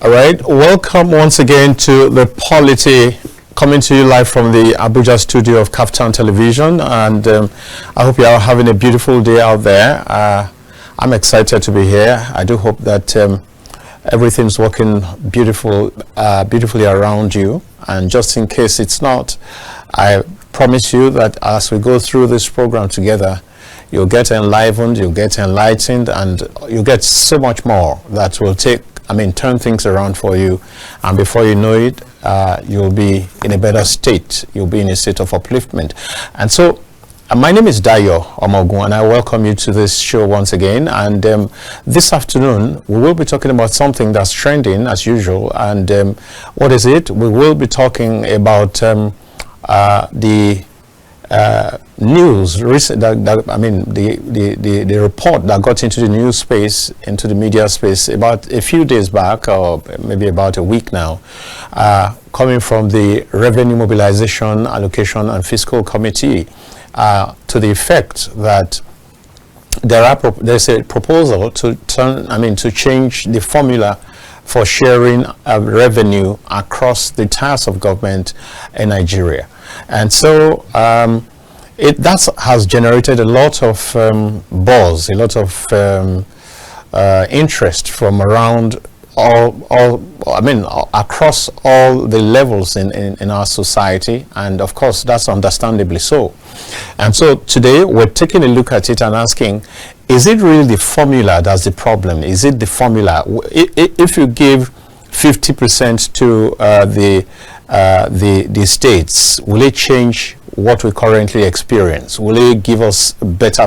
All right, welcome once again to the Polity, coming to you live from the Abuja studio of Captain Television, and I hope you are having a beautiful day out there. I'm excited to be here. I do hope that everything's working beautifully around you, and just in case it's not, I promise you that as we go through this program together, you'll get enlivened, you'll get enlightened, and you'll get so much more that will turn things around for you. And before you know it, you'll be in a better state. You'll be in a state of upliftment. And so, my name is Dayo Omogun, and I welcome you to this show once again. And this afternoon, we will be talking about something that's trending as usual. And what is it? We will be talking about the news recent the report that got into the news space, into the media space about a few days back, or maybe about a week now, coming from the Revenue Mobilization, Allocation and Fiscal Committee, to the effect that there's a proposal to change the formula for sharing revenue across the tiers of government in Nigeria. And so that has generated a lot of buzz, a lot of interest from around across all the levels in our society, and of course that's understandably so. And so today we're taking a look at it and asking, is it really the formula that's the problem? Is it the formula? If you give 50% to the states, will it change what we currently experience? Will it give us better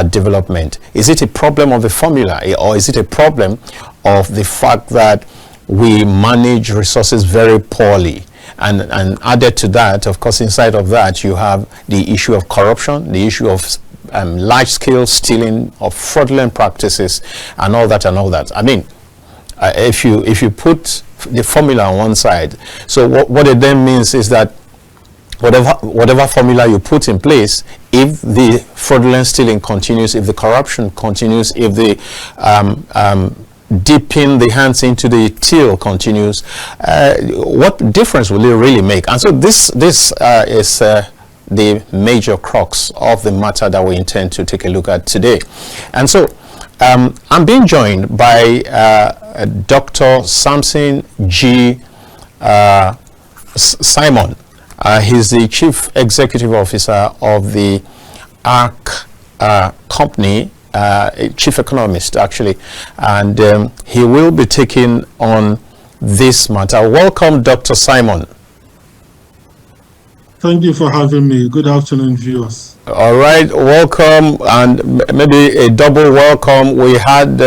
development? Is it a problem of the formula, or is it a problem of the fact that we manage resources very poorly? And added to that, of course, inside of that, you have the issue of corruption, the issue of large-scale stealing, of fraudulent practices, and all that. I mean, if you put the formula on one side, so what it then means is that whatever formula you put in place, if the fraudulent stealing continues, if the corruption continues, if the dipping the hands into the till continues, what difference will it really make? And so this is the major crux of the matter that we intend to take a look at today. And so I'm being joined by Dr. Samson G Simon. He's the Chief Executive Officer of the ARC company, Chief Economist actually, and he will be taking on this matter. Welcome, Dr. Simon. Thank you for having me. Good afternoon, viewers. All right, welcome, and maybe a double welcome. We had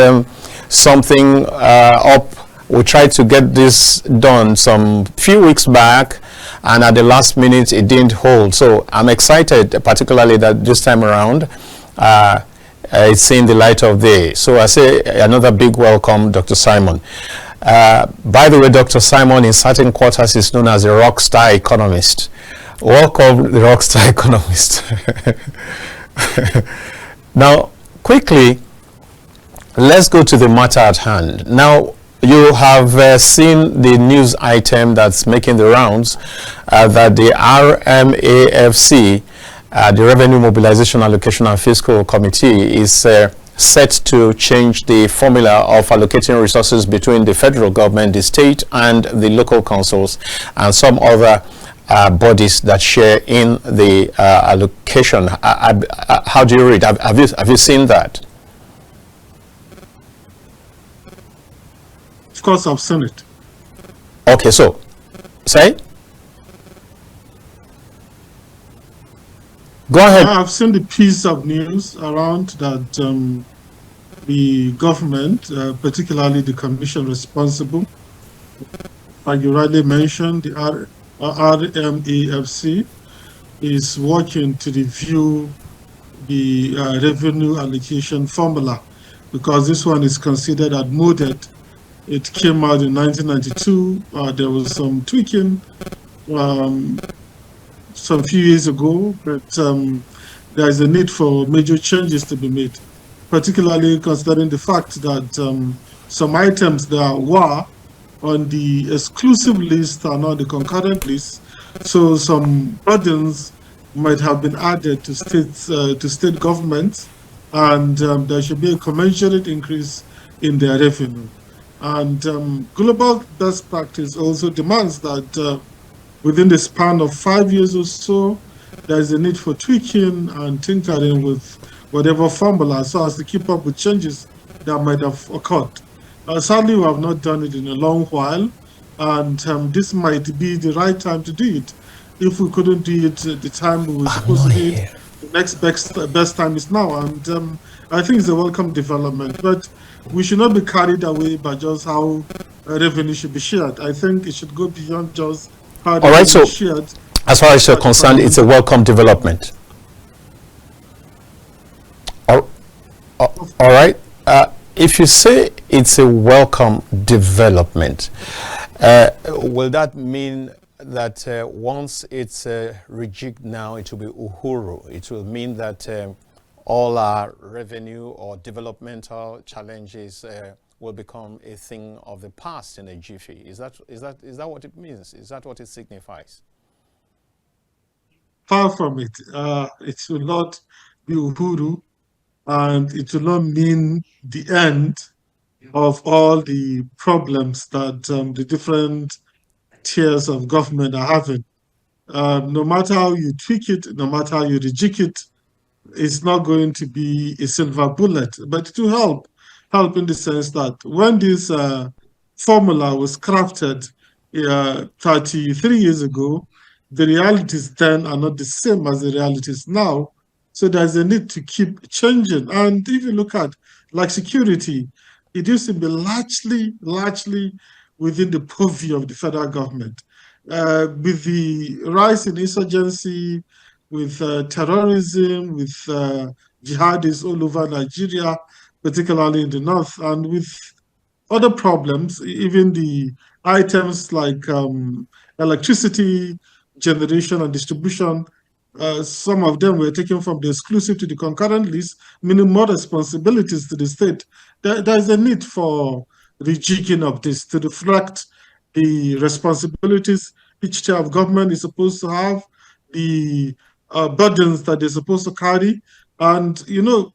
something up. We tried to get this done some few weeks back, and at the last minute it didn't hold. So I'm excited, particularly that this time around it's seeing the light of day. So I say another big welcome, Dr. Simon. By the way, Dr. Simon in certain quarters is known as a rock star economist. Welcome, the rockstar economist. Now, quickly, let's go to the matter at hand. Now, you have seen the news item that's making the rounds that the RMAFC, the Revenue Mobilization, Allocation and Fiscal Committee, is set to change the formula of allocating resources between the federal government, the state, and the local councils, and some other bodies that share in the allocation. How do you read? Have you seen that? Of course, I've seen it. Okay, so say. Go ahead. I've seen the piece of news around that the government, particularly the commission responsible, like you rightly mentioned, the RMAFC, is working to review the revenue allocation formula, because this one is considered outmoded. It came out in 1992. There was some tweaking some few years ago, but there is a need for major changes to be made, particularly considering the fact that some items that were on the exclusive list and on the concurrent list. So some burdens might have been added to state governments, and there should be a commensurate increase in their revenue. And global best practice also demands that within the span of 5 years or so, there is a need for tweaking and tinkering with whatever formula so as to keep up with changes that might have occurred. Sadly, we have not done it in a long while, and this might be the right time to do it. If we couldn't do it at the time we were supposed to do it, the next best time is now. And I think it's a welcome development. But we should not be carried away by just how revenue should be shared. I think it should go beyond just how All right, so shared. as far as you're concerned, it's a welcome development. All right. If you say it's a welcome development, will that mean that once it's rejigged now, it will be uhuru? It will mean that all our revenue or developmental challenges will become a thing of the past in a jiffy? Is that what it means? Is that what it signifies? Far from it. It will not be uhuru, and it will not mean the end of all the problems that the different tiers of government are having. No matter how you tweak it, no matter how you rejig it, it's not going to be a silver bullet, but it will help in the sense that when this formula was crafted 33 years ago, the realities then are not the same as the realities now. So there's a need to keep changing. And if you look at like security, it used to be largely within the purview of the federal government. With the rise in insurgency, with terrorism, with jihadists all over Nigeria, particularly in the north, and with other problems, even the items like electricity generation and distribution, some of them were taken from the exclusive to the concurrent list, meaning more responsibilities to the state. There's a need for rejigging of this to reflect the responsibilities each tier of government is supposed to have, the burdens that they're supposed to carry. And,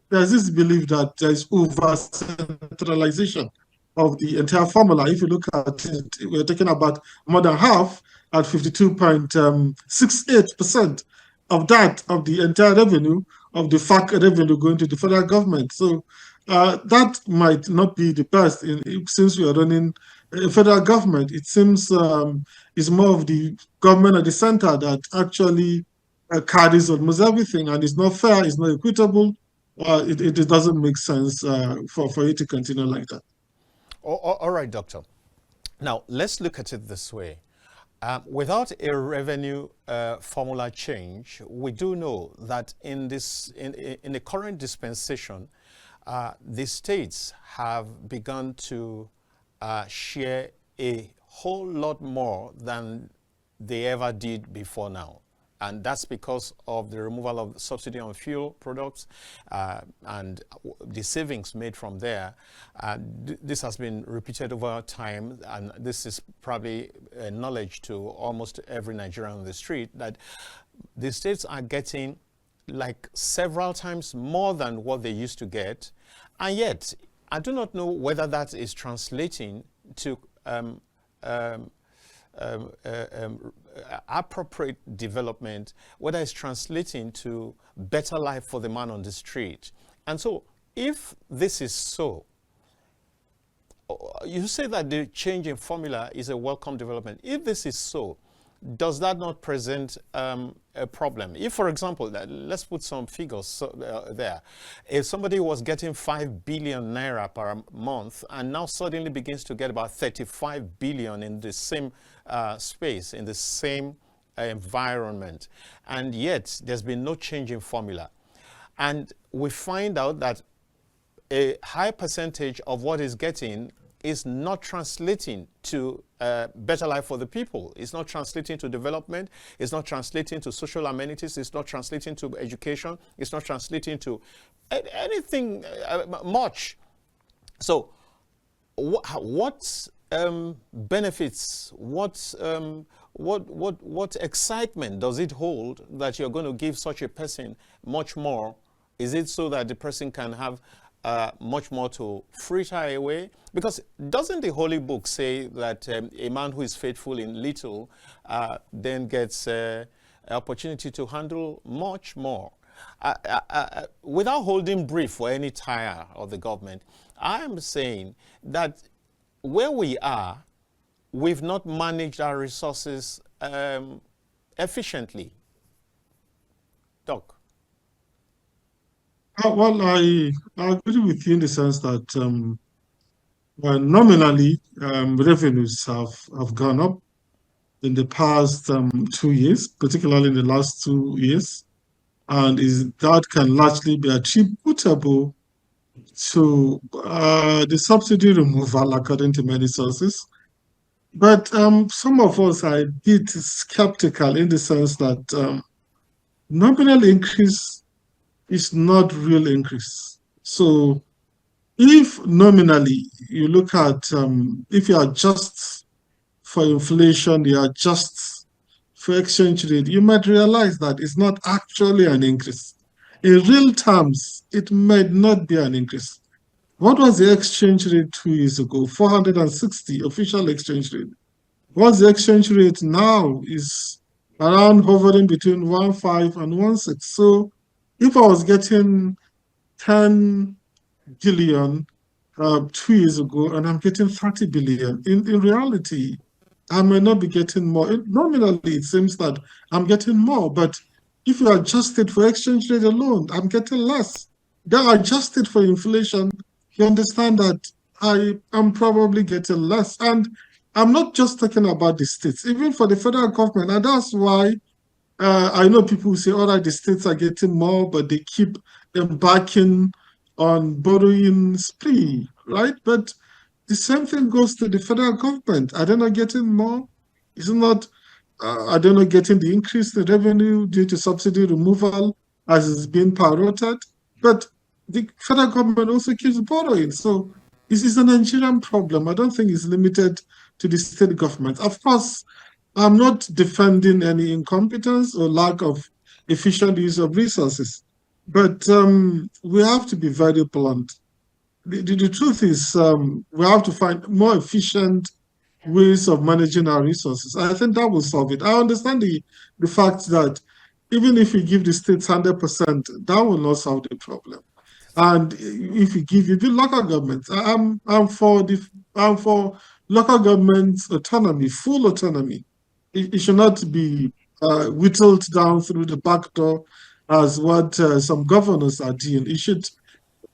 there's this belief that there's over-centralization of the entire formula. If you look at it, we're talking about more than half at 52.68% of the entire revenue, of the FAC revenue going to the federal government. So that might not be the best since we are running a federal government. It seems it's more of the government at the center that actually carries almost everything, and it's not fair, it's not equitable. It doesn't make sense for it to continue like that. All right, Doctor. Now, let's look at it this way. Without a revenue formula change, we do know that in the current dispensation, the states have begun to share a whole lot more than they ever did before now. And that's because of the removal of subsidy on fuel products and the savings made from there. This has been repeated over time, and this is probably knowledge to almost every Nigerian on the street, that the states are getting like several times more than what they used to get. And yet, I do not know whether that is translating to appropriate development, whether it's translating to better life for the man on the street. And so, if this is so, you say that the change in formula is a welcome development. If this is so, does that not present a problem? If, for example, let's put some figures there. If somebody was getting 5 billion naira per month and now suddenly begins to get about 35 billion in the same space, in the same environment, and yet there's been no change in formula, and we find out that a high percentage of what is getting is not translating to better life for the people. It's not translating to development. It's not translating to social amenities. It's not translating to education. It's not translating to anything much. So what benefits, what excitement does it hold that you're going to give such a person much more? Is it so that the person can have much more to fritter away? Because doesn't the Holy Book say that a man who is faithful in little then gets an opportunity to handle much more? Without holding brief for any tire of the government, I am saying that where we are, we've not managed our resources efficiently. Doc. Well, I agree with you in the sense that nominally revenues have gone up in the past 2 years, particularly in the last 2 years, and that can largely be attributable to the subsidy removal, according to many sources. But some of us are a bit skeptical in the sense that nominal increase is not real increase. So if nominally you look at, if you adjust for inflation, you adjust for exchange rate, you might realize that it's not actually an increase. In real terms, it might not be an increase. What was the exchange rate 2 years ago? 460 official exchange rate. What's the exchange rate now is around hovering between 1.5 and 1.6. So if I was getting 10 billion 2 years ago and I'm getting 30 billion, in reality, I may not be getting more. Nominally, it seems that I'm getting more, but if you adjust it for exchange rate alone, I'm getting less. Then adjust it for inflation, you understand that I am probably getting less. And I'm not just talking about the states, even for the federal government. And that's why I know people who say, all right, the states are getting more, but they keep embarking on borrowing spree, right? But the same thing goes to the federal government. Are they not getting more? Is it not, are they not getting the increase in revenue due to subsidy removal as is being parroted? But the federal government also keeps borrowing. So this is a Nigerian problem. I don't think it's limited to the state government. Of course, I'm not defending any incompetence or lack of efficient use of resources, but we have to be very blunt. The truth is, we have to find more efficient ways of managing our resources. I think that will solve it. I understand the fact that even if we give the states 100%, that will not solve the problem. And if you give the local governments, I'm for local governments autonomy, full autonomy. It should not be whittled down through the back door as what some governors are doing. It should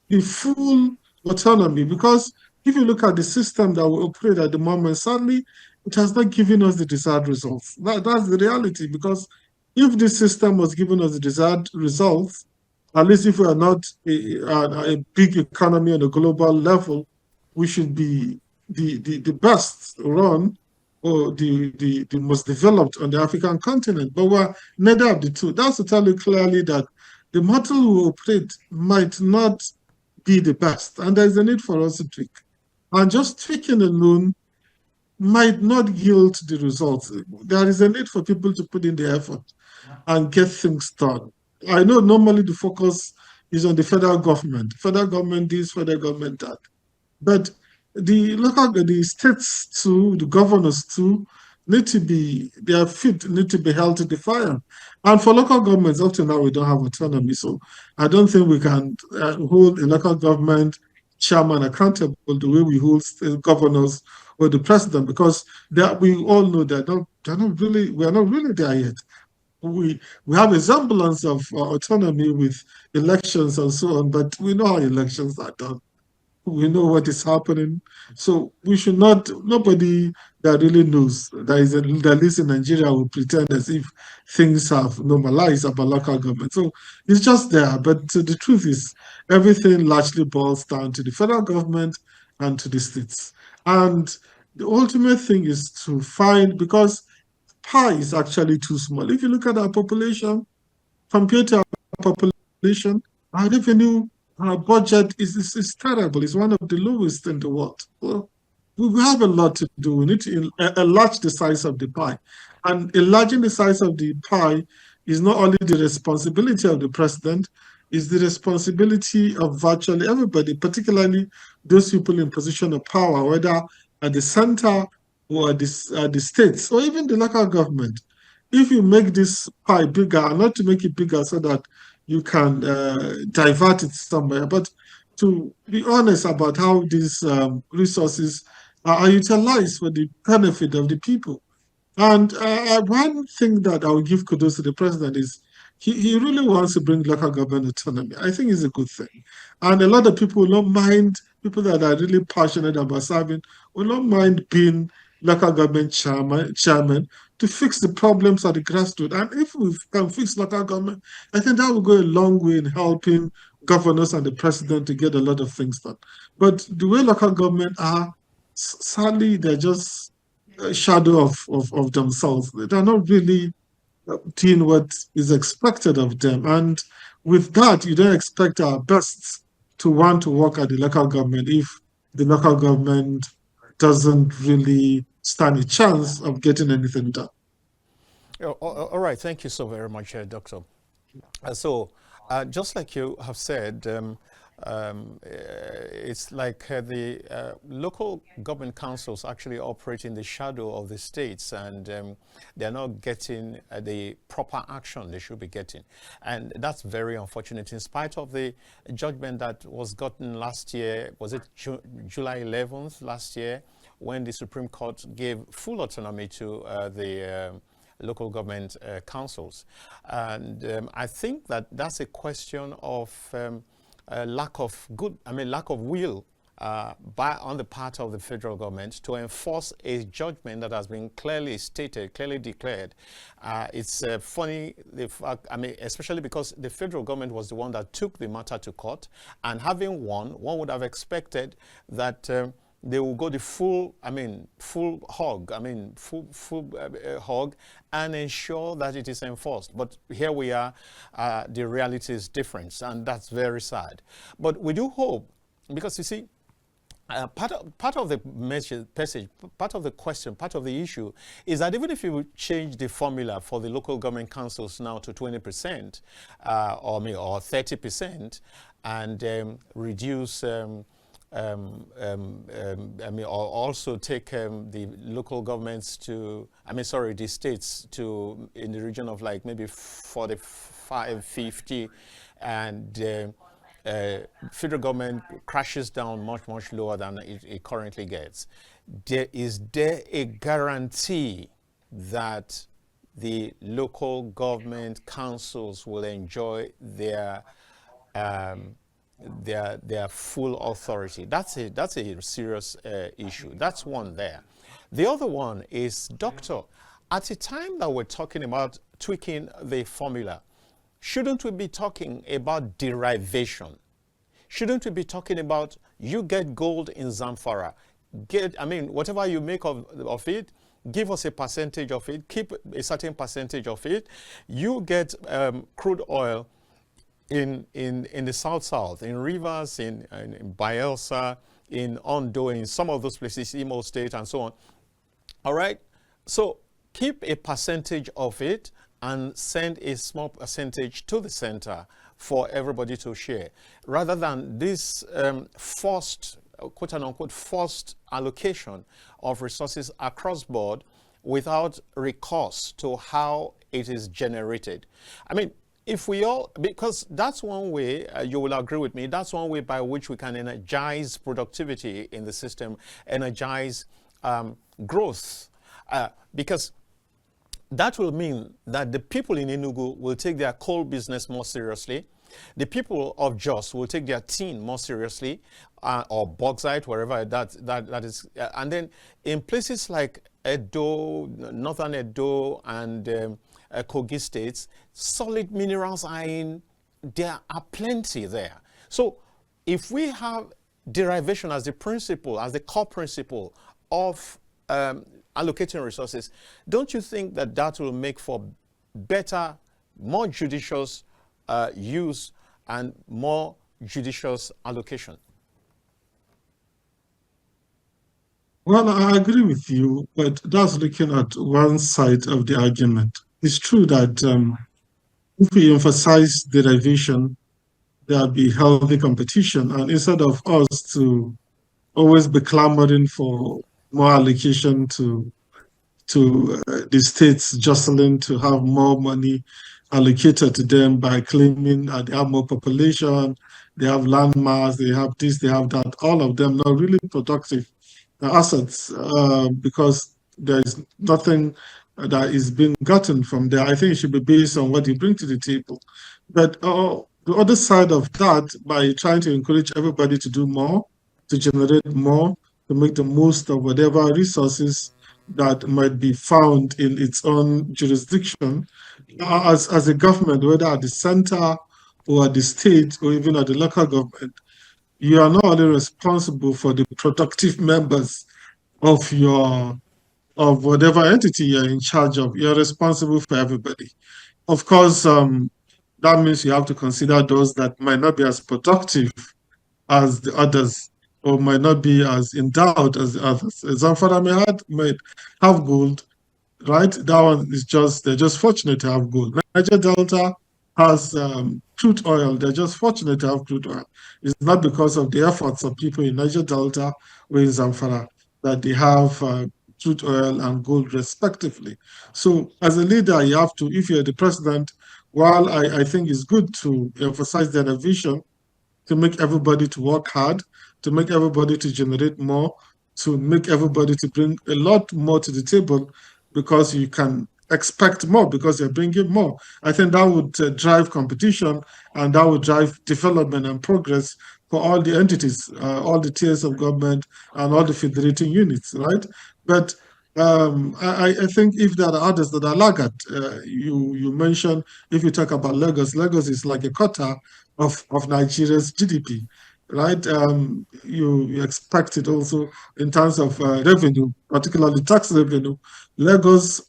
be full autonomy, because if you look at the system that we operate at the moment, sadly, it has not given us the desired results. That's the reality, because if this system was giving us the desired results, at least if we are not a big economy on a global level, we should be the best run or the most developed on the African continent. But we're neither of the two. That's to tell you clearly that the model we operate might not be the best, and there's a need for us to tweak. And just tweaking alone might not yield the results. There is a need for people to put in the effort and get things done. I know normally the focus is on the federal government this, federal government that. But the states too, the governors too, their feet need to be held to the fire. And for local governments, up to now, we don't have autonomy. So I don't think we can hold a local government chairman accountable the way we hold state governors or the president, because we all know that we're not really there yet. We have a semblance of autonomy with elections and so on, but we know how elections are done. We know what is happening. So we should not, nobody that really knows that lives in Nigeria will pretend as if things have normalized about local government. So it's just there. But the truth is, everything largely boils down to the federal government and to the states. And the ultimate thing is to find, because pie is actually too small. If you look at our population, compared to our population, our revenue, our budget is terrible. It's one of the lowest in the world. Well, we have a lot to do. We need to enlarge the size of the pie. And enlarging the size of the pie is not only the responsibility of the president, it's the responsibility of virtually everybody, particularly those people in position of power, whether at the center or at the states or even the local government. If you make this pie bigger, and not to make it bigger so that you can divert it somewhere, but to be honest about how these resources are utilized for the benefit of the people. And one thing that I will give kudos to the president is he really wants to bring local government autonomy. I think it's a good thing. And a lot of people will not mind, people that are really passionate about serving, will not mind being local government chairman to fix the problems at the grassroots. And if we can fix local government, I think that will go a long way in helping governors and the president to get a lot of things done. But the way local government are, sadly, they're just a shadow of themselves. They're not really doing what is expected of them. And with that, you don't expect our best to want to work at the local government if the local government doesn't really stand a chance of getting anything done. All right, thank you so very much, Doctor. Just like you have said, it's like the local government councils actually operate in the shadow of the states, and they're not getting the proper action they should be getting. And that's very unfortunate, in spite of the judgment that was gotten last year. Was it July 11th last year, when the Supreme Court gave full autonomy to the local government councils. And I think that that's a question of lack of will on the part of the federal government to enforce a judgment that has been clearly stated, clearly declared. It's funny, especially because the federal government was the one that took the matter to court, and having won, one would have expected that they will go the full hog and ensure that it is enforced. But here we are, the reality is different, and that's very sad. But we do hope, because you see, part of the message, part of the question, part of the issue is that even if you change the formula for the local government councils now to 20% or 30%, and reduce or also take the local governments to, the states to in the region of like maybe 45, 50, and federal government crashes down much lower than it currently gets. Is there a guarantee that the local government councils will enjoy their full authority? That's a serious issue. That's one there. The other one is, Doctor, at the time that we're talking about tweaking the formula, shouldn't we be talking about derivation? Shouldn't we be talking about, you get gold in Zamfara, whatever you make of it, give us a percentage of it, keep a certain percentage of it. You get crude oil in the south, in Rivers, in Bayelsa, in Ondo, in some of those places, Imo State, and so on. All right? So keep a percentage of it and send a small percentage to the center for everybody to share, rather than this forced, quote-unquote, forced allocation of resources across board without recourse to how it is generated. If we all, because that's one way, you will agree with me, that's one way by which we can energize productivity in the system, energize growth, because that will mean that the people in Enugu will take their coal business more seriously. The people of Jos will take their tin more seriously, or bauxite, wherever that is. And then in places like Edo, Northern Edo, and Kogi states, solid minerals there are plenty there. So if we have derivation as the principle, as the core principle of allocating resources, don't you think that will make for better, more judicious use and more judicious allocation? Well, I agree with you, but that's looking at one side of the argument. It's true that if we emphasize derivation, there'll be healthy competition. And instead of us to always be clamoring for more allocation to the states jostling to have more money allocated to them by claiming that they have more population, they have land mass, they have this, they have that, all of them not really productive assets because there is nothing that is being gotten from there. I think it should be based on what you bring to the table. But the other side of that, by trying to encourage everybody to do more, to generate more, to make the most of whatever resources that might be found in its own jurisdiction, as a government, whether at the center or at the state or even at the local government, you are not only responsible for the productive members of your of whatever entity you're in charge of. You're responsible for everybody. Of course, that means you have to consider those that might not be as productive as the others or might not be as endowed as the others. Zamfara might have gold, right? That one is just, they're just fortunate to have gold. Niger Delta has crude oil. They're just fortunate to have crude oil. It's not because of the efforts of people in Niger Delta or in Zamfara that they have crude oil and gold respectively. So as a leader, you have to, if you're the president, while I think it's good to emphasize their vision, to make everybody to work hard, to make everybody to generate more, to make everybody to bring a lot more to the table because you can expect more because you're bringing more. I think that would drive competition and that would drive development and progress for all the entities, all the tiers of government and all the federating units, right? But I think if there are others that are laggard, you mentioned if you talk about Lagos, Lagos is like a quarter of Nigeria's GDP, right? You expect it also in terms of revenue, particularly tax revenue. Lagos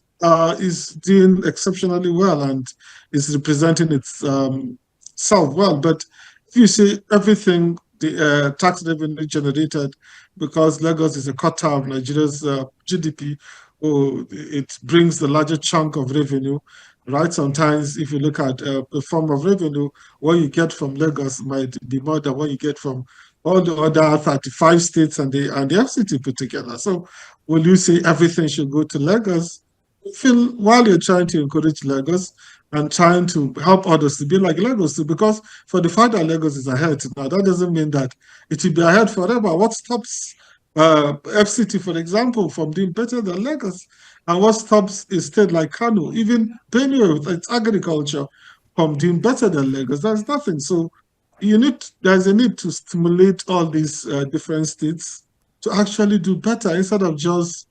is doing exceptionally well and is representing its self well. But if you see everything, the tax revenue generated, because Lagos is a quarter of Nigeria's GDP, or it brings the larger chunk of revenue, right? Sometimes if you look at the form of revenue, what you get from Lagos might be more than what you get from all the other 35 states and the FCT put together. So will you say everything should go to Lagos? Feel while you're trying to encourage Lagos and trying to help others to be like Lagos too, because for the fact that Lagos is ahead now, that doesn't mean that it will be ahead forever. What stops FCT, for example, from doing better than Lagos? And what stops a state like Kano, even Benue with its agriculture, from doing better than Lagos? There's nothing. So there's a need to stimulate all these different states to actually do better instead of just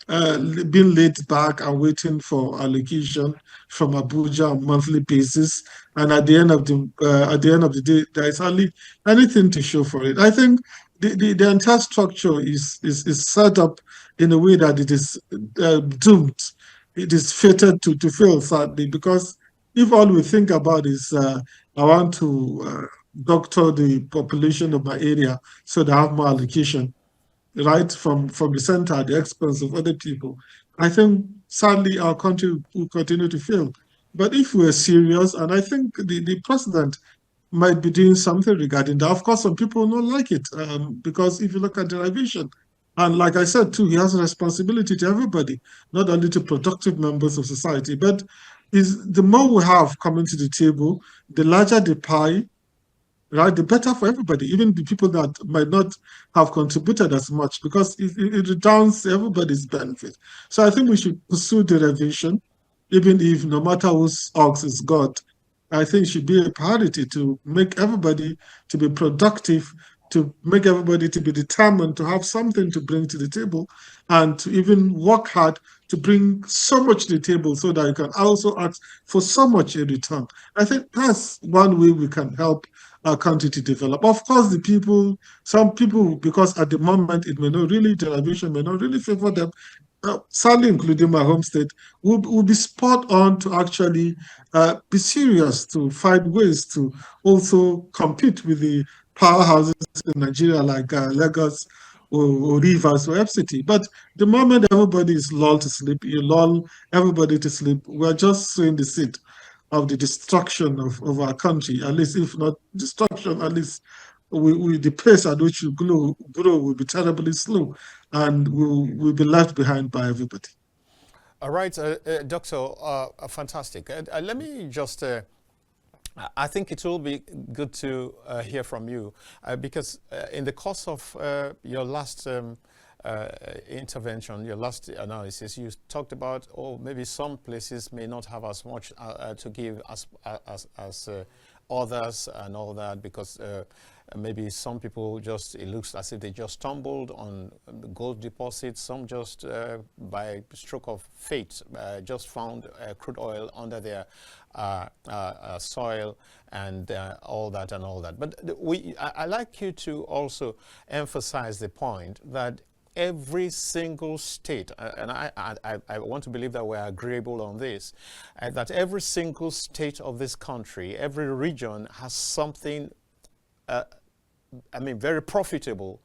being laid back and waiting for allocation from Abuja on a monthly basis, and at the end of the day, there is hardly anything to show for it. I think the entire structure is set up in a way that it is doomed. It is fated to fail, sadly, because if all we think about is I want to doctor the population of my area so they have more allocation, right, from the center at the expense of other people, I think sadly our country will continue to fail. But if we're serious, and I think the president might be doing something regarding that. Of course, some people don't like it because if you look at derivation, and like I said too, he has a responsibility to everybody, not only to productive members of society, but is the more we have coming to the table, the larger the pie, right, the better for everybody, even the people that might not have contributed as much, because it redounds everybody's benefit. So I think we should pursue derivation, even if no matter whose ox is God. I think it should be a priority to make everybody to be productive, to make everybody to be determined to have something to bring to the table, and to even work hard to bring so much to the table so that you can also ask for so much in return. I think that's one way we can help our country to develop. Of course, some people, because at the moment it may not really, derivation may not really favor them, sadly including my home state, will be spot on to actually be serious to find ways to also compete with the powerhouses in Nigeria like Lagos or rivers or FCT. But the moment everybody is lulled to sleep, you lull everybody to sleep, we're just sowing the seed of the destruction of our country, at least if not destruction, at least the pace at which you grow will be terribly slow, and we'll be left behind by everybody. All right, Doctor, fantastic. Let me just, I think it will be good to hear from you because in the course of your last intervention, your last analysis, you talked about, oh, maybe some places may not have as much to give as others and all that, because maybe some people just, it looks as if they just stumbled on gold deposits. Some just by stroke of fate just found crude oil under their soil and all that. But I like you to also emphasize the point that every single state, and I want to believe that we're agreeable on this, that every single state of this country, every region has something, very profitable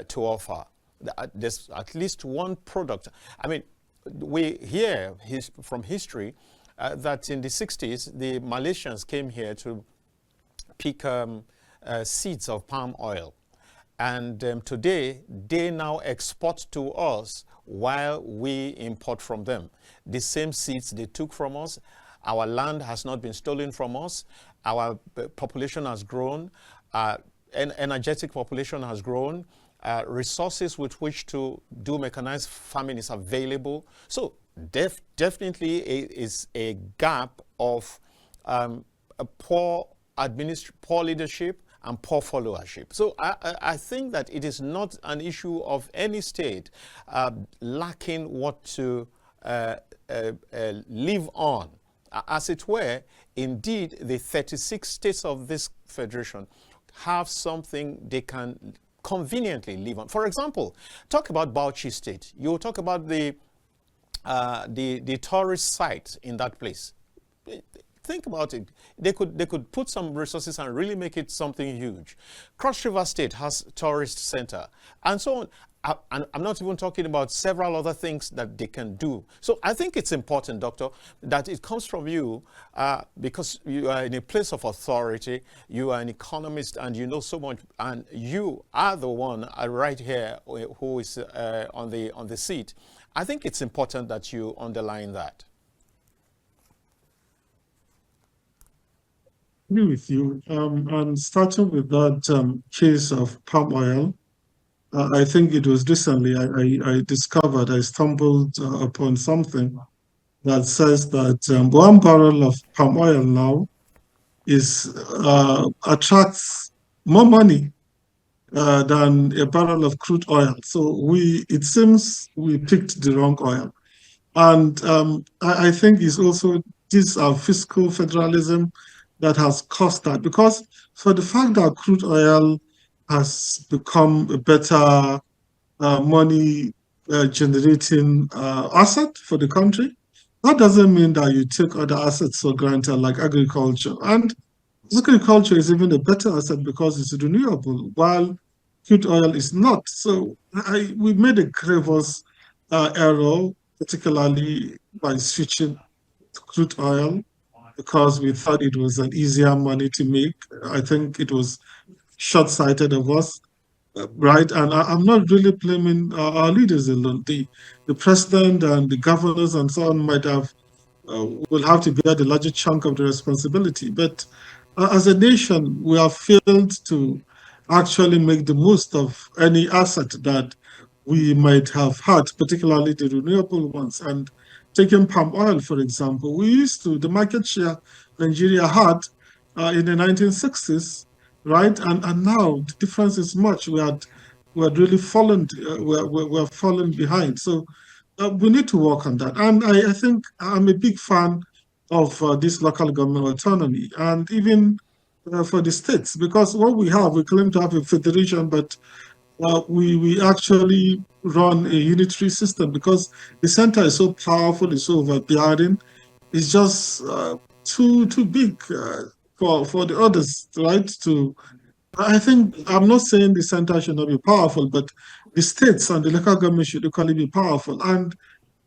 to offer. There's at least one product. We hear from history that in the 60s, the Malaysians came here to pick seeds of palm oil. And today, they now export to us while we import from them. The same seeds they took from us. Our land has not been stolen from us. Our population has grown. Energetic population has grown. Resources with which to do mechanized farming is available. So definitely is a gap of poor leadership and poor followership. So I think that it is not an issue of any state lacking what to live on. As it were, indeed, the 36 states of this federation have something they can conveniently live on. For example, talk about Bauchi State. You talk about the tourist sites in that place. Think about it. They could put some resources and really make it something huge. Cross River State has tourist center and so on. And I'm not even talking about several other things that they can do. So I think it's important, Doctor, that it comes from you because you are in a place of authority. You are an economist and you know so much. And you are the one right here who is on the seat. I think it's important that you underline that. Agree with you. And starting with that case of palm oil, I think it was recently I stumbled upon something that says that 1 barrel of palm oil now attracts more money than a barrel of crude oil. So it seems we picked the wrong oil. And I think it's also this fiscal federalism that has caused that, because for the fact that crude oil has become a better money generating asset for the country, that doesn't mean that you take other assets for granted, like agriculture. And agriculture is even a better asset because it's renewable, while crude oil is not. So we made a grievous error, particularly by switching to crude oil, because we thought it was an easier money to make. I think it was short-sighted of us, right? And I'm not really blaming our leaders alone. The president and the governors and so on will have to bear the larger chunk of the responsibility. But as a nation, we have failed to actually make the most of any asset that we might have had, particularly the renewable ones. And taking palm oil, for example, the market share Nigeria had in the 1960s, right? And now the difference is much. We had really fallen, we're fallen behind. So we need to work on that. And I think I'm a big fan of this local government autonomy, and even for the states, because what we claim to have a federation, but we actually run a unitary system because the center is so powerful, it's so overbearing, it's just too big for the others, right? I think I'm not saying the center should not be powerful, but the states and the local government should equally be powerful. And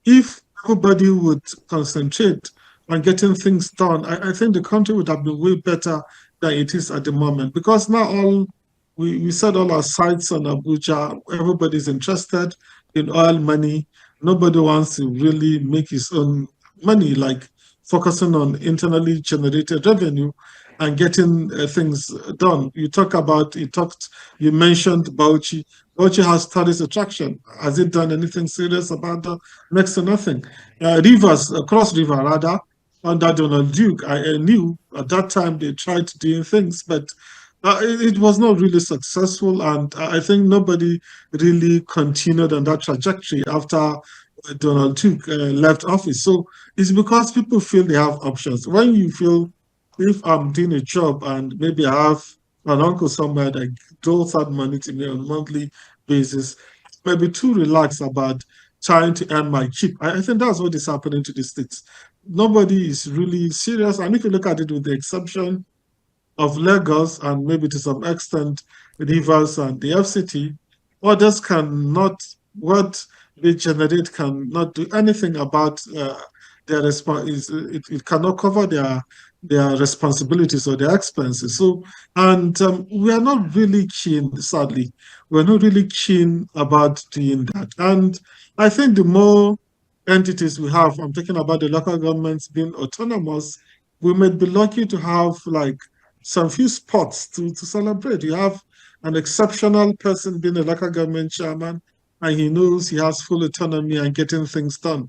if everybody would concentrate on getting things done, I think the country would have been way better than it is at the moment. Because now we set all our sights on Abuja. Everybody's interested in oil money. Nobody wants to really make his own money, like focusing on internally generated revenue and getting things done. You mentioned Bauchi. Bauchi has tourist attraction. Has it done anything serious about that? Next to nothing. Cross River rather, under Donald Duke, I knew at that time they tried doing things, but it was not really successful, and I think nobody really continued on that trajectory after Donald Duke left office. So it's because people feel they have options. When you feel, if I'm doing a job and maybe I have an uncle somewhere that doles out money to me on a monthly basis, maybe too relaxed about trying to earn my keep. I think that's what is happening to the states. Nobody is really serious. And if you look at it with the exception of Lagos and maybe to some extent Rivers and the FCT, others cannot, what they generate cannot do anything about their response. It cannot cover their responsibilities or their expenses. So, and we are not really keen, sadly, we're not really keen about doing that. And I think the more entities we have, I'm talking about the local governments being autonomous, we might be lucky to have like some few spots to celebrate. You have an exceptional person being a local government chairman, and he knows he has full autonomy and getting things done.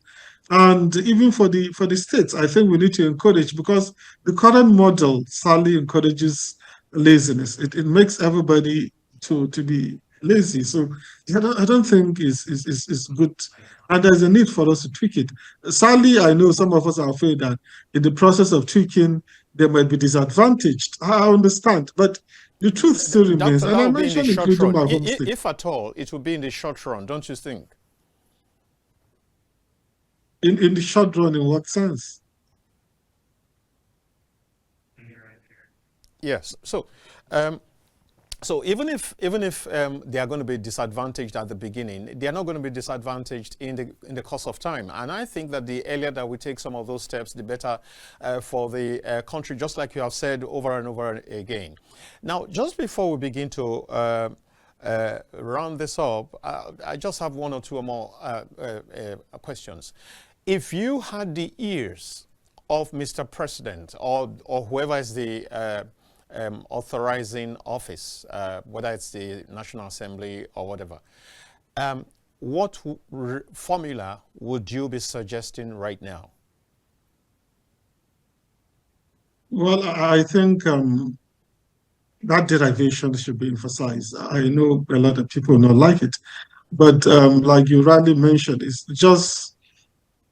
And even for the states, I think we need to encourage, because the current model sadly encourages laziness. It makes everybody to be lazy. So I don't think is good. And there's a need for us to tweak it. Sadly, I know some of us are afraid that in the process of tweaking, they might be disadvantaged. I understand, but the truth still remains. Doctor, And that I will be in the mentioned short including run. my home state. If at all, it will be in the short run, don't you think? In the short run, in what sense? Yes. So even if they are going to be disadvantaged at the beginning, they are not going to be disadvantaged in the course of time. And I think that the earlier that we take some of those steps, the better for the country, just like you have said over and over again. Now, just before we begin to round this up, I just have one or two more questions. If you had the ears of Mr. President or whoever is the authorizing office, whether it's the National Assembly or whatever, what formula would you be suggesting right now? Well, I think that derivation should be emphasized. I know a lot of people don't like it, but like you rightly mentioned, it's just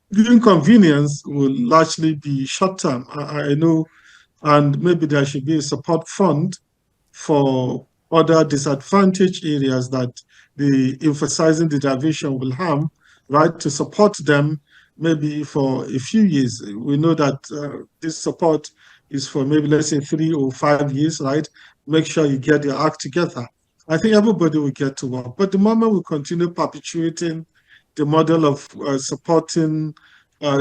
the inconvenience will largely be short term. I know, and maybe there should be a support fund for other disadvantaged areas that the emphasizing the derivation will harm, right? To support them maybe for a few years. We know that this support is for maybe, let's say, 3 or 5 years, right? Make sure you get your act together. I think everybody will get to work. But the moment we continue perpetuating the model of supporting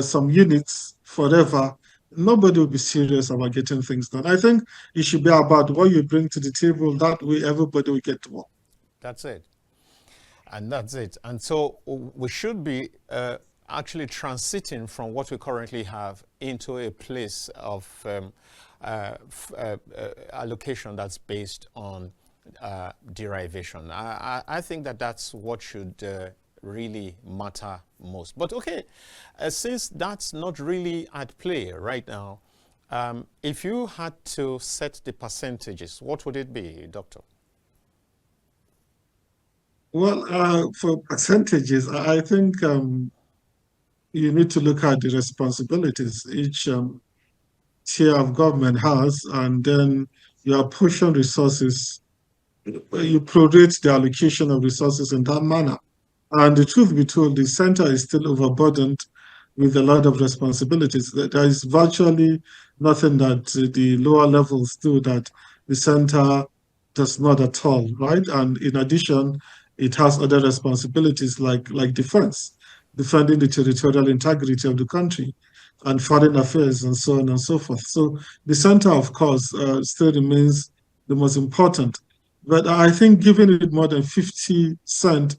some units forever, nobody will be serious about getting things done. I think it should be about what you bring to the table. That way, everybody will get to work. That's it. And that's it. And so we should be actually transiting from what we currently have into a place of allocation that's based on derivation. I think that that's what should really matter most. But okay, since that's not really at play right now, if you had to set the percentages, what would it be, Doctor? Well, for percentages, I think you need to look at the responsibilities each tier of government has, and then you apportion resources, you prorate the allocation of resources in that manner. And the truth be told, the center is still overburdened with a lot of responsibilities. There is virtually nothing that the lower levels do that the center does not at all, right? And in addition, it has other responsibilities like defense, defending the territorial integrity of the country, and foreign affairs, and so on and so forth. So the center, of course, still remains the most important. But I think giving it more than 50 cents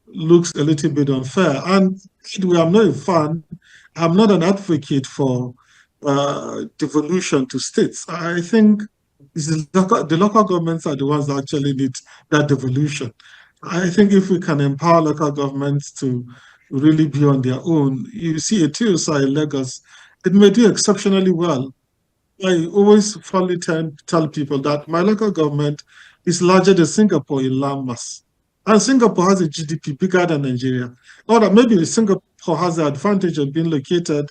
looks a little bit unfair. And I'm not a fan, I'm not an advocate for devolution to states. I think the local governments are the ones that actually need that devolution. I think if we can empower local governments to really be on their own, you see a TSI in Lagos, it may do exceptionally well. I always fondly tell people that my local government is larger than Singapore in landmass. And Singapore has a GDP bigger than Nigeria. Or that maybe Singapore has the advantage of being located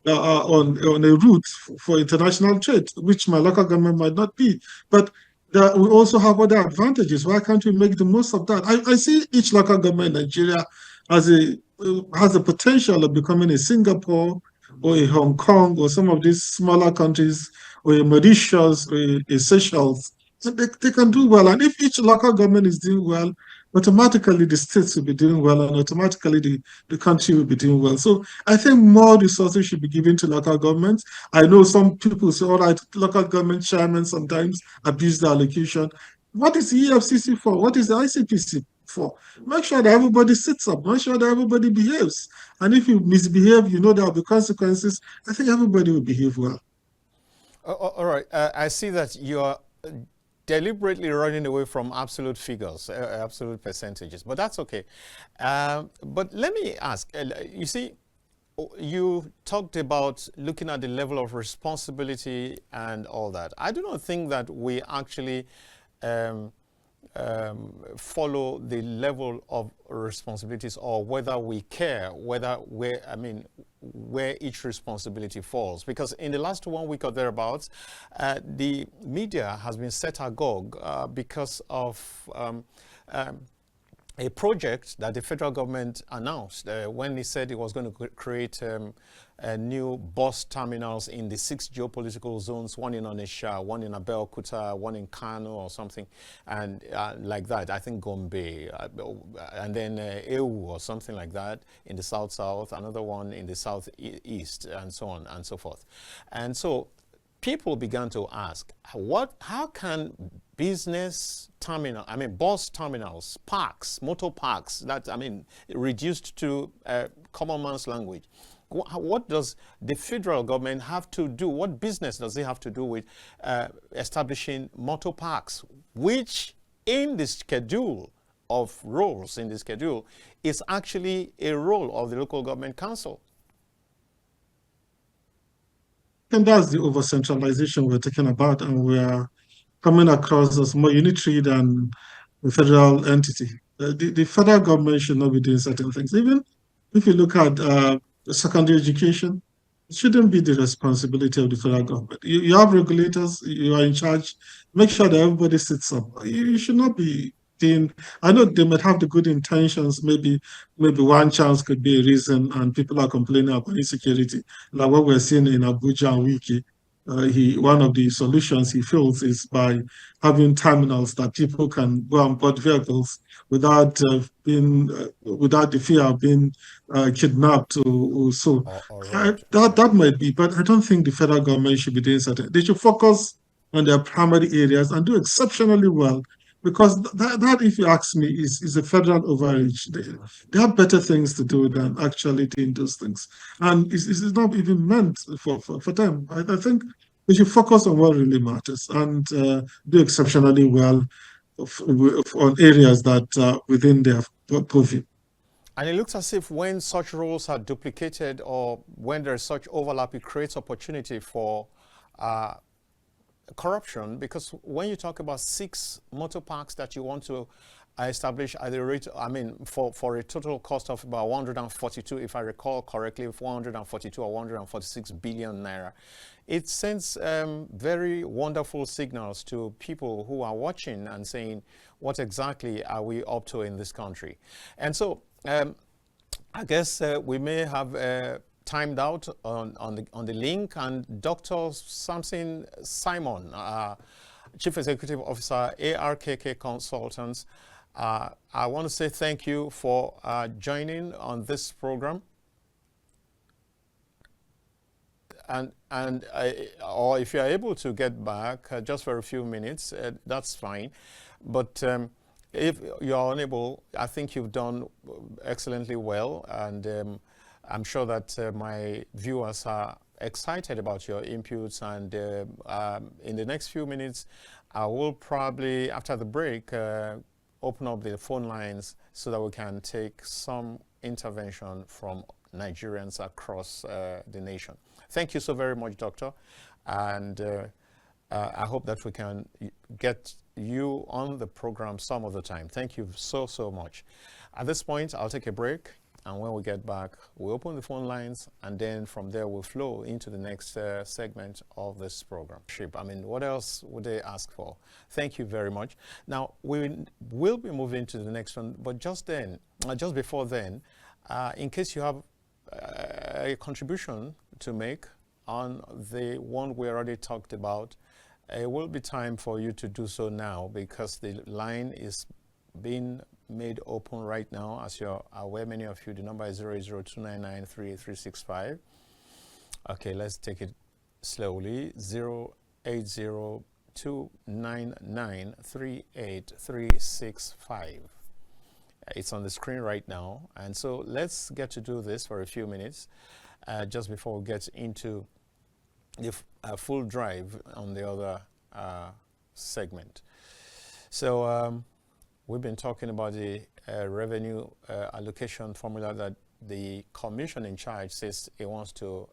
on a route for international trade, which my local government might not be. But we also have other advantages. Why can't we make the most of that? I see each local government in Nigeria as has the potential of becoming a Singapore or a Hong Kong or some of these smaller countries or a Mauritius or a Seychelles. So they can do well. And if each local government is doing well, automatically the states will be doing well and automatically the country will be doing well. So I think more resources should be given to local governments. I know some people say, all right, local government chairmen sometimes abuse the allocation. What is the EFCC for? What is the ICPC for? Make sure that everybody sits up. Make sure that everybody behaves. And if you misbehave, you know there will be consequences. I think everybody will behave well. All right. I see that you are deliberately running away from absolute figures, absolute percentages, but that's okay. But let me ask, you see, you talked about looking at the level of responsibility and all that. I do not think that we actually follow the level of responsibilities, or whether we care where each responsibility falls, because in the last 1 week or thereabouts, the media has been set agog because of a project that the federal government announced when they said it was going to create new bus terminals in the 6 geopolitical zones, one in Onitsha, one in Abeokuta, one in Kano or something, and like that. I think Gombe, and then Ewu or something like that in the south-south, another one in the southeast, and so on and so forth. And so people began to ask, how can business terminal, bus terminals, parks, motor parks, that, reduced to common man's language, what does the federal government have to do? What business does it have to do with establishing motor parks, which in the schedule of roles in the schedule is actually a role of the local government council? And that's the over-centralization we're talking about, and we're coming across as more unitary than the federal entity. The federal government should not be doing certain things. Even if you look at secondary education, it shouldn't be the responsibility of the federal government. You have regulators, you are in charge, make sure that everybody sits up. You should not be doing, I know they might have the good intentions, maybe one chance could be a reason, and people are complaining about insecurity, like what we're seeing in Abuja and Wiki. One of the solutions he feels is by having terminals that people can go and board vehicles without without the fear of being kidnapped or so. Right. That might be, but I don't think the federal government should be doing certain. They should focus on their primary areas and do exceptionally well, because that, if you ask me, is a federal overreach. They have better things to do than actually doing those things. And it's not even meant for them. I think we should focus on what really matters and do exceptionally well on areas that are within their purview. And it looks as if when such roles are duplicated or when there's such overlap, it creates opportunity for corruption, because when you talk about 6 motor parks that you want to establish at the rate, for a total cost of about 142, if I recall correctly, 142 or 146 billion naira, it sends very wonderful signals to people who are watching and saying, what exactly are we up to in this country? And so I guess we may have timed out on the link, and Dr. Samson Simon, Chief Executive Officer, ARKK Consultants, I want to say thank you for joining on this program. Or if you are able to get back just for a few minutes, that's fine. But if you are unable, I think you've done excellently well, and I'm sure that my viewers are excited about your inputs. And in the next few minutes, I will probably, after the break, open up the phone lines so that we can take some intervention from Nigerians across the nation. Thank you so very much, Doctor. And I hope that we can get you on the program some of the time. Thank you so, so much. At this point, I'll take a break. And when we get back, we'll open the phone lines. And then from there, we'll flow into the next segment of this program. I mean, what else would they ask for? Thank you very much. Now, we will be moving to the next one. But just before then, in case you have a contribution to make on the one we already talked about, it will be time for you to do so now, because the line is being made open right now. As you're aware, many of you, the number is 08029938365. Okay, let's take it slowly. 08029938365. It's on the screen right now. And so let's get to do this for a few minutes just before we get into the full drive on the other segment. So we've been talking about the revenue allocation formula that the commission in charge says it wants to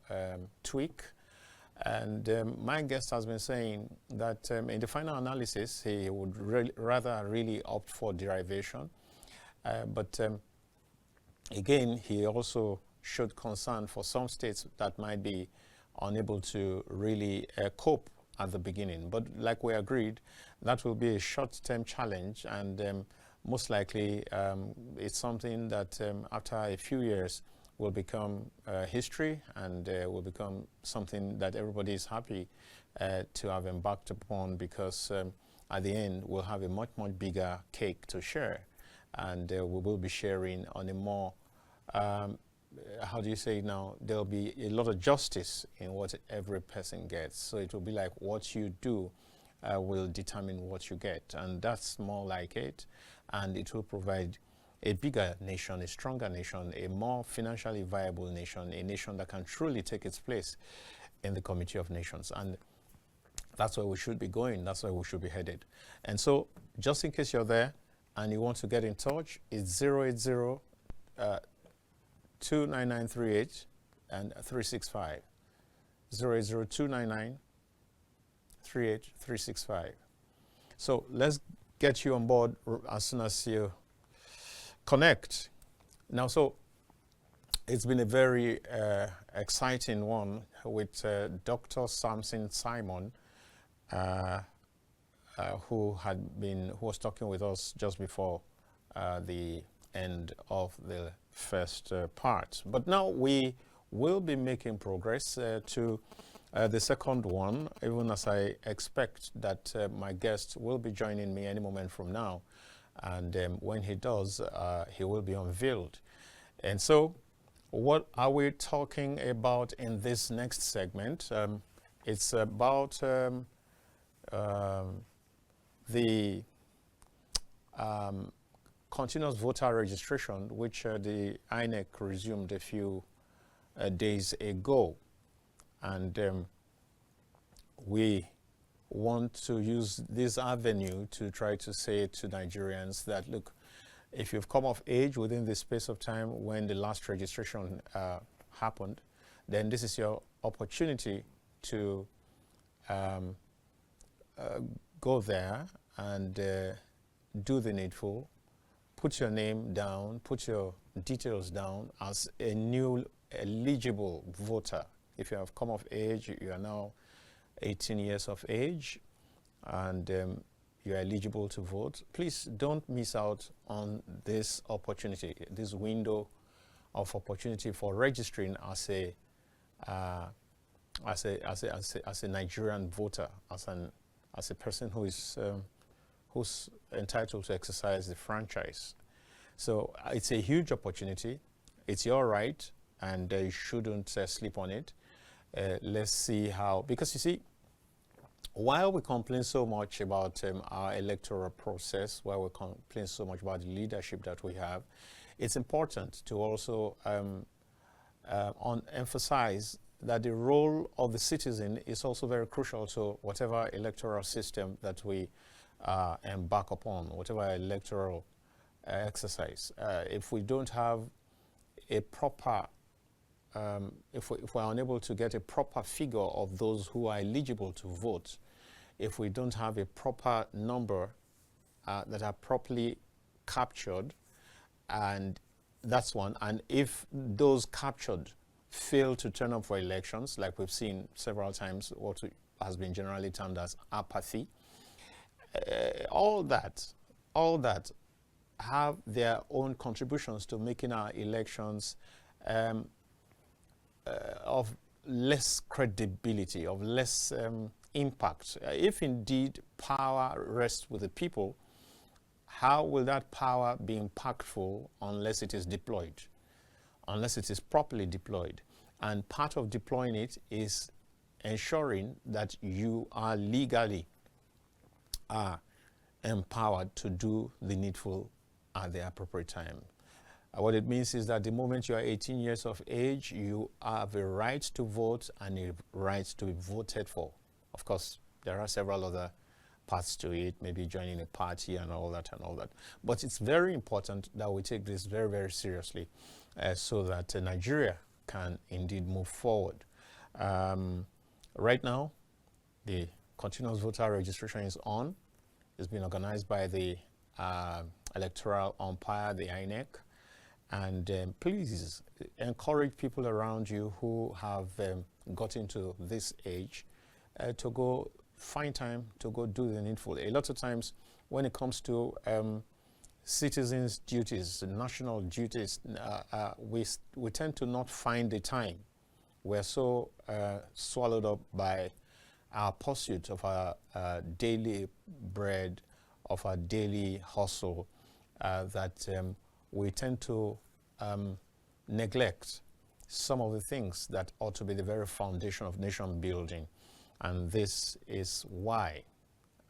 tweak. And my guest has been saying that in the final analysis, he would rather really opt for derivation. But again, he also showed concern for some states that might be unable to really cope at the beginning. But like we agreed, that will be a short-term challenge, and most likely it's something that after a few years will become history, and will become something that everybody is happy to have embarked upon, because at the end we'll have a much, much bigger cake to share. And we will be sharing on a more, how do you say now, there'll be a lot of justice in what every person gets. So it will be like what you do will determine what you get. And that's more like it. And it will provide a bigger nation, a stronger nation, a more financially viable nation, a nation that can truly take its place in the Community of Nations. And that's where we should be going. That's where we should be headed. And so just in case you're there, and you want to get in touch, it's 080 29938 and 365. 080 299 365. So let's get you on board as soon as you connect. Now, so it's been a very exciting one with Dr. Samson Simon, who was talking with us just before the end of the first part. But now we will be making progress to the second one, even as I expect that my guest will be joining me any moment from now. And when he does, he will be unveiled. And so what are we talking about in this next segment? It's about the continuous voter registration, which the INEC resumed a few days ago. And we want to use this avenue to try to say to Nigerians that, look, if you've come of age within the space of time when the last registration happened, then this is your opportunity to go there and do the needful, put your name down, put your details down as a new eligible voter. If you have come of age, you are now 18 years of age, and you are eligible to vote. Please don't miss out on this opportunity, this window of opportunity for registering as a Nigerian voter, as a person who is who's entitled to exercise the franchise. So it's a huge opportunity. It's your right, and you shouldn't sleep on it. Let's see how, because you see, while we complain so much about our electoral process, while we complain so much about the leadership that we have, it's important to also emphasize that the role of the citizen is also very crucial to whatever electoral system that we embark upon, whatever electoral exercise. If we don't have a proper, if we're unable to get a proper figure of those who are eligible to vote, if we don't have a proper number that are properly captured, and that's one, and if those captured fail to turn up for elections, like we've seen several times, what has been generally termed as apathy, all that have their own contributions to making our elections of less credibility, of less impact. If indeed power rests with the people, how will that power be impactful unless it is deployed, unless it is properly deployed? And part of deploying it is ensuring that you are legally empowered to do the needful at the appropriate time. What it means is that the moment you are 18 years of age, you have a right to vote and a right to be voted for. Of course, there are several other parts to it, maybe joining a party and all that. But it's very important that we take this very, very seriously so that Nigeria can indeed move forward. Right now, the continuous voter registration is on. It's been organized by the electoral umpire, the INEC. And please encourage people around you who have gotten to this age to go find time to go do the needful. A lot of times when it comes to citizens' duties, national duties, we tend to not find the time. We're so swallowed up by our pursuit of our daily bread, of our daily hustle, that we tend to neglect some of the things that ought to be the very foundation of nation building. And this is why,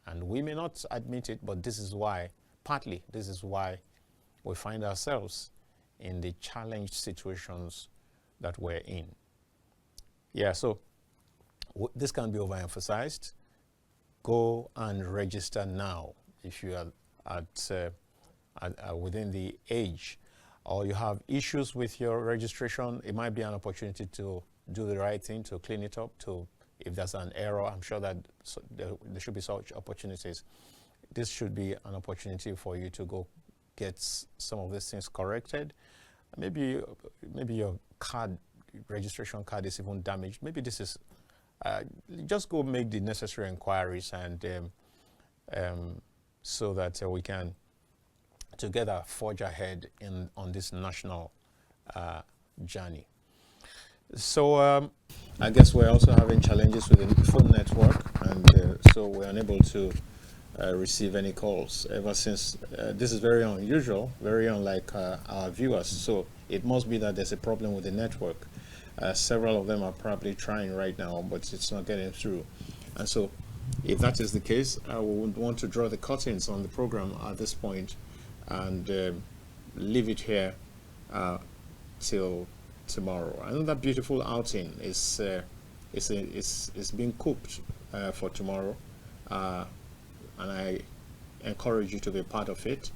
and we may not admit it, but this is why, partly, this is why we find ourselves in the challenged situations that we're in. Yeah, so this can be overemphasized. Go and register now if you are within the age, or you have issues with your registration. It might be an opportunity to do the right thing, to clean it up, to, if there's an error, I'm sure that there should be such opportunities. This should be an opportunity for you to go get some of these things corrected. Maybe your card, registration card is even damaged. Maybe this is, just go make the necessary inquiries, and so that we can together forge ahead on this national journey. So I guess we're also having challenges with the phone network, and so we're unable to receive any calls ever since. This is very unusual, very unlike our viewers. So it must be that there's a problem with the network. Several of them are probably trying right now, but it's not getting through. And so if that is the case, I would want to draw the curtains on the program at this point and leave it here till tomorrow. Another beautiful outing is being cooked for tomorrow, and I encourage you to be a part of it.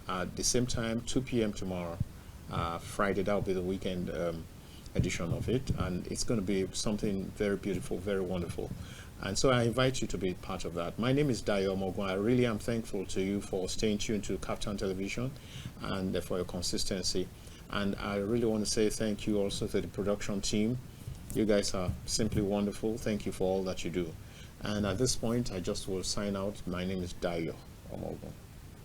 At the same time, 2 p.m. tomorrow, Friday, that'll be the weekend edition of it, and it's going to be something very beautiful, very wonderful. And so I invite you to be part of that. My name is Dayo Mogun. I really am thankful to you for staying tuned to Captain Television and for your consistency. And I really want to say thank you also to the production team. You guys are simply wonderful. Thank you for all that you do. And at this point, I just will sign out. My name is Dayo Mogun.